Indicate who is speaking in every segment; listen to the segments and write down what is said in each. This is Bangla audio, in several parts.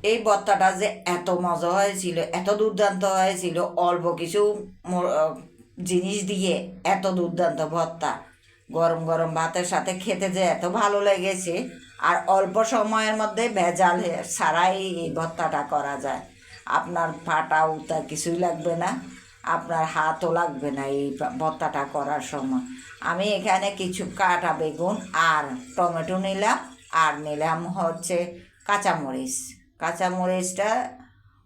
Speaker 1: এই ভর্তাটা যে এত মজা হয়েছিল, এত দুর্দান্ত হয়েছিল, অল্প কিছু জিনিস দিয়ে এত দুর্দান্ত ভর্তা গরম গরম ভাতের সাথে খেতে যে এত ভালো লেগেছে। আর অল্প সময়ের মধ্যে ভেজাল ছাড়াই এই ভর্তাটা করা যায়। আপনার ফাটা উতা কিছুই লাগবে না, আপনার হাতও লাগবে না এই ভর্তাটা করার সময়। আমি এখানে কিছু কাটা বেগুন আর টমেটো নিলাম, আর নিলাম হচ্ছে কাঁচামরিচ। কাঁচামরিচটা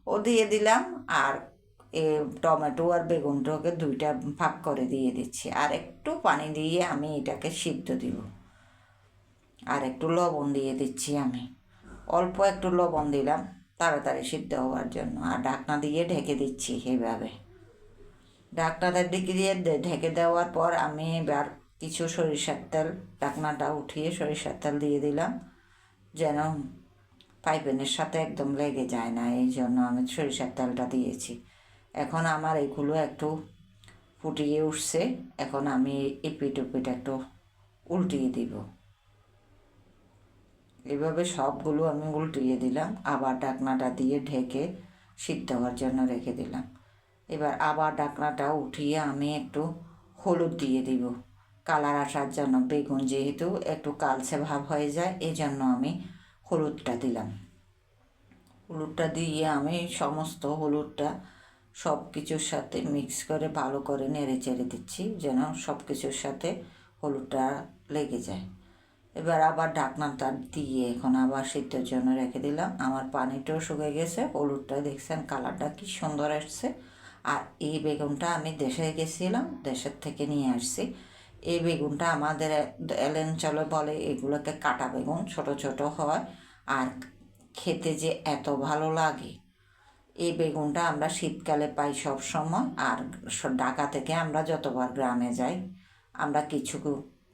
Speaker 1: ও দিয়ে দিলাম, আর এ টমেটো আর বেগুনটাকে দুইটা ভাগ করে দিয়ে দিচ্ছি, আর একটু পানি দিয়ে আমি এটাকে সিদ্ধ দিব। আর একটু লবণ দিয়ে দিচ্ছি, আমি অল্প একটু লবণ দিলাম তাড়াতাড়ি সিদ্ধ হওয়ার জন্য, আর ঢাকনা দিয়ে ঢেকে দিচ্ছি। এইভাবে ঢাকনাটা ঢেকে দেওয়ার পর আমি এবার কিছু সরিষার তেল, ঢাকনাটা উঠিয়ে সরিষার তেল দিয়ে দিলাম, যেন পাইপেনের সাথে একদম লেগে যায় না, এই জন্য আমি সরিষার তেলটা দিয়েছি। এখন আমার এগুলো একটু ফুটিয়ে উঠছে, এখন আমি এপিট ওপিট একটু উল্টিয়ে দিব। এভাবে সবগুলো আমি উল্টিয়ে দিলাম, আবার ঢাকনাটা দিয়ে ঢেকে সিদ্ধ হওয়ার জন্য রেখে দিলাম। এবার আবার ঢাকনাটা উঠিয়ে আমি একটু হলুদ দিয়ে দিব কালার আসার জন্য। বেগুন যেহেতু একটু কালচে ভাব হয়ে যায়, এই জন্য আমি হলুদটা দিলাম। হলুদটা দিয়ে আমি সমস্ত হলুদটা সব কিছুর সাথে মিক্স করে ভালো করে নেড়ে চেড়ে দিচ্ছি, যেন সব কিছুর সাথে হলুদটা লেগে যায়। এবার আবার ঢাকনাটা দিয়ে এখন আবার সিদ্ধর জন্য রেখে দিলাম। আমার পানিটাও শুকিয়ে গেছে, হলুদটা দেখছেন কালারটা কি সুন্দর আসছে। আর এই বেগুনটা আমি দেশে গেছিলাম, দেশের থেকে নিয়ে আসছি। এই বেগুনটা আমাদের এলাঞ্চলে বলে এগুলোকে কাটা বেগুন, ছোট ছোট হয়, আর খেতে যে এত ভালো লাগে। এই বেগুনটা আমরা শীতকালে পাই সব সময়, আর ঢাকা থেকে আমরা যতবার গ্রামে যাই আমরা কিছু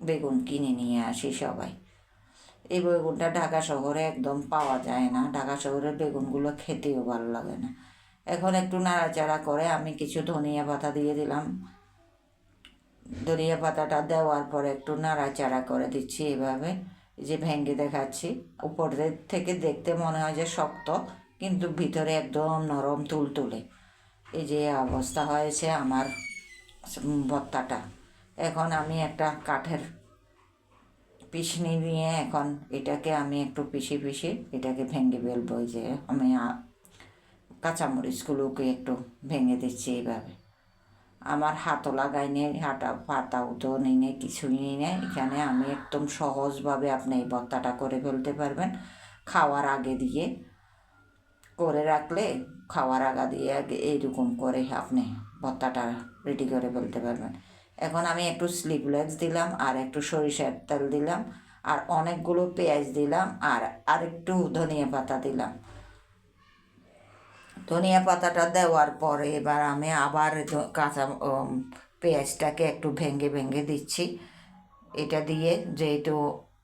Speaker 1: বেগুন কিনে নিয়ে আসি সবাই। এই বেগুনটা ঢাকা শহরে একদম পাওয়া যায় না, ঢাকা শহরের বেগুনগুলো খেতেও ভালো লাগে না। এখন একটু নাড়াচাড়া করে আমি কিছু ধনিয়া পাতা দিয়ে দিলাম। ধনিয়া পাতাটা দেওয়ার পরে একটু নাড়াচাড়া করে দিচ্ছি এভাবে, যে ভেঙে দেখাচ্ছি। উপর থেকে দেখতে মনে হয় যে শক্ত, কিন্তু ভিতরে একদম নরম তুলতুলে। এই যে অবস্থা হয়েছে আমার ভর্তাটা। এখন আমি একটা কাঠের পিষনি নিয়ে এখন এটাকে আমি একটু পিষে এটাকে ভেঙে ফেলবো। যে আমি কাঁচামরিচগুলোকে একটু ভেঙে দিচ্ছি এইভাবে। আমার হাতও লাগাই নেই, পাতাও তো নেই, কিছুই নেই। এখানে আমি একদম সহজভাবে আপনি এই ভর্তাটা করে ফেলতে পারবেন। খাওয়ার আগে দিয়ে করে রাখলে, খাওয়ার আগা দিয়ে এইরকম করে আপনি ভর্তাটা রেডি করে ফেলতে পারবেন। এখন আমি একটু স্লিভলেস দিলাম, আর একটু সরিষার তেল দিলাম, আর অনেকগুলো পেঁয়াজ দিলাম, আর একটু ধনিয়া পাতা দিলাম। ধনিয়া পাতাটা দেওয়ার পরে এবার আমি আবার কাঁচা পেঁয়াজটাকে একটু ভেঙে দিচ্ছি। এটা দিয়ে যেহেতু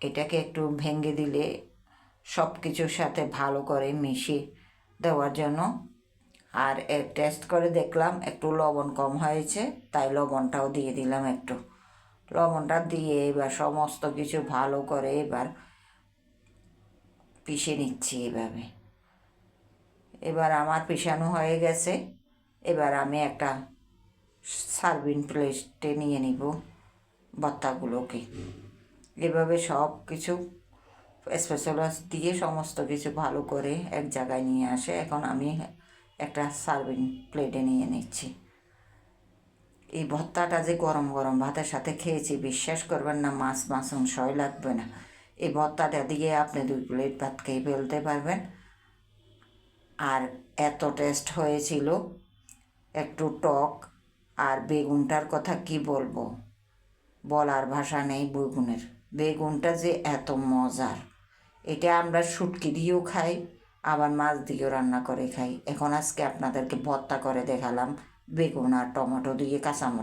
Speaker 1: এটাকে একটু ভেঙে দিলে সব কিছুর সাথে ভালো করে মিশিয়ে দেওয়ার জন্য। আর টেস্ট করে দেখলাম একটু লবণ কম হয়েছে, তাই লবণটাও দিয়ে দিলাম একটু। লবণটা দিয়ে এবার সমস্ত কিছু ভালো করে এবার পিষে নিচ্ছি এভাবে। এবার আমার পিষানো হয়ে গেছে। এবার আমি একটা সার্ভিং প্লেটে নিয়ে নিব ভর্তাগুলোকে। এভাবে সব কিছু স্পেশালাইজ দিয়ে সমস্ত কিছু ভালো করে এক জায়গায় নিয়ে আসে। এখন আমি একটা সার্ভিং প্লেটে নিয়ে নিচ্ছি। এই ভর্তাটা যে গরম গরম ভাতের সাথে খেয়েছি, বিশ্বাস করবেন না, মাছ মাংসই লাগবে না। এই ভর্তাটা দিয়ে আপনি 2 প্লেট ভাত খেয়ে ফেলতে পারবেন। আর এত টেস্ট হয়েছিল, একটু টক, আর বেগুনটার কথা কি বলবো, বলার ভাষা নেই। বেগুনটা যে এত মজার, এটা আমরা শুটকি দিয়েও খাই, আবার মাছ দিয়েও রান্না করে খাই। এখন আজকে আপনাদেরকে ভর্তা করে দেখালাম বেগুন আর টমেটো দিয়ে, কাঁচামরিচ।